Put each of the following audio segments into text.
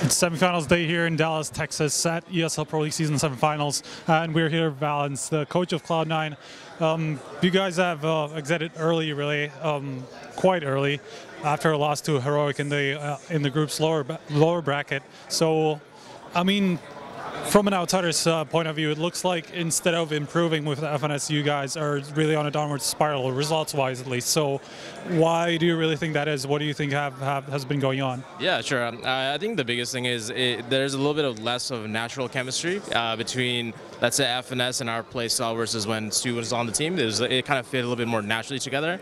It's semifinals day here in Dallas, Texas at ESL Pro League Season 7 Finals, and we're here with Valens, the coach of Cloud9. You guys have exited early, really, quite early, after a loss to Heroic in the group's lower bracket. So, I mean, from an outsider's point of view, it looks like instead of improving with the FNS, you guys are really on a downward spiral, results-wise at least. So why do you really think that is? What do you think has been going on? Yeah, sure. I think the biggest thing is there's a little bit of less of natural chemistry between, let's say, FNS and our play style versus when Stu was on the team. It kind of fit a little bit more naturally together.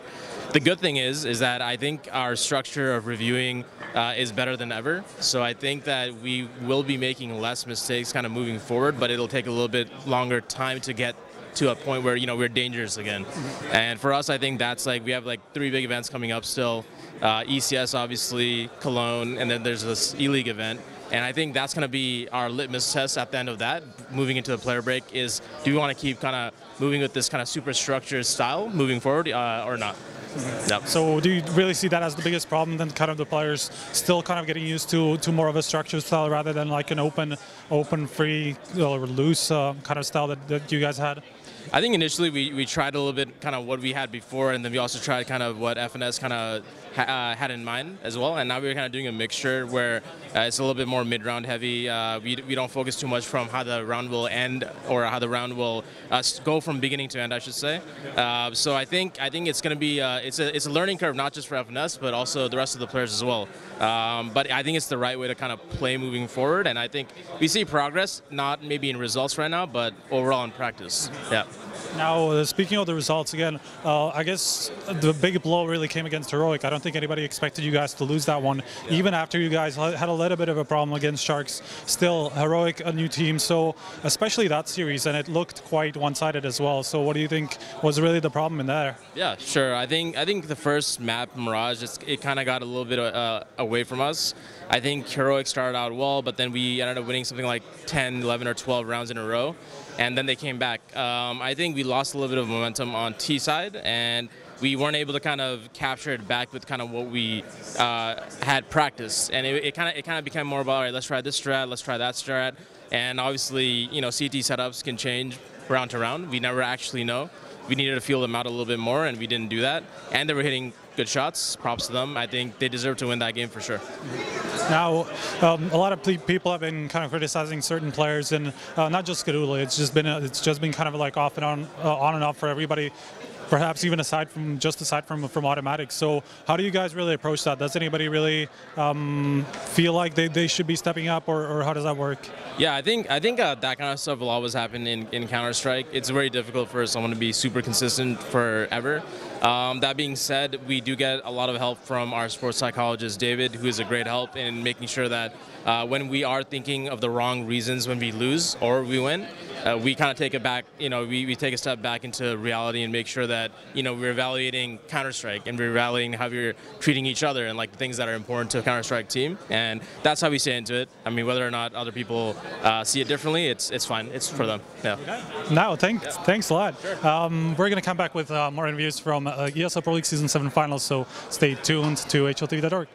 The good thing is that I think our structure of reviewing is better than ever. So I think that we will be making less mistakes kind of moving forward, but it'll take a little bit longer time to get to a point where, we're dangerous again. And for us, I think that's we have 3 big events coming up still. ECS, obviously, Cologne, and then there's this E-League event. And I think that's going to be our litmus test at the end of that, moving into the player break, is do we want to keep kind of moving with this kind of super structured style moving forward or not? Yep. So do you really see that as the biggest problem, then kind of the players still kind of getting used to more of a structured style rather than like an open free or loose kind of style that you guys had? I think initially we tried a little bit kind of what we had before, and then we also tried kind of what FNS kind of had in mind as well. And now we're kind of doing a mixture where it's a little bit more mid-round heavy. We don't focus too much from how the round will end or how the round will go from beginning to end, I should say. So I think it's going to be it's a learning curve, not just for FNS but also the rest of the players as well. But I think it's the right way to kind of play moving forward, and I think we see progress, not maybe in results right now, but overall in practice. Yeah. Now, speaking of the results again, I guess the big blow really came against Heroic. I don't think anybody expected you guys to lose that one, even after you guys had a little bit of a problem against Sharks. Still, Heroic, a new team, so especially that series, and it looked quite one-sided as well. So what do you think was really the problem in there? Yeah, sure. I think the first map, Mirage, it kind of got a little bit away from us. I think Heroic started out well, but then we ended up winning something like 10, 11, or 12 rounds in a row, and then they came back. I think we lost a little bit of momentum on T side, and we weren't able to kind of capture it back with kind of what we had practiced, and it kind of became more about, all right, let's try this strat, let's try that strat, and obviously, CT setups can change round to round. We never actually know. We needed to feel them out a little bit more, and we didn't do that. And they were hitting good shots. Props to them. I think they deserve to win that game for sure. Now, a lot of people have been kind of criticizing certain players, and not just Chowdhury. It's just been kind of like off and on and off for everybody. Perhaps even aside from automatic. So how do you guys really approach that? Does anybody really feel like they should be stepping up, or how does that work? Yeah, I think that kind of stuff will always happen in Counter-Strike. It's very difficult for someone to be super consistent forever. That being said, we do get a lot of help from our sports psychologist, David, who is a great help in making sure that when we are thinking of the wrong reasons when we lose or we win, we kind of take it back, we take a step back into reality and make sure that, we're evaluating Counter-Strike and we're evaluating how we're treating each other and the things that are important to a Counter-Strike team. And that's how we stay into it. I mean, whether or not other people see it differently, it's fine. It's for them. Yeah. Okay. No, thanks a lot. Sure. We're going to come back with more interviews from ESL Pro League Season 7 Finals, so stay tuned to HLTV.org.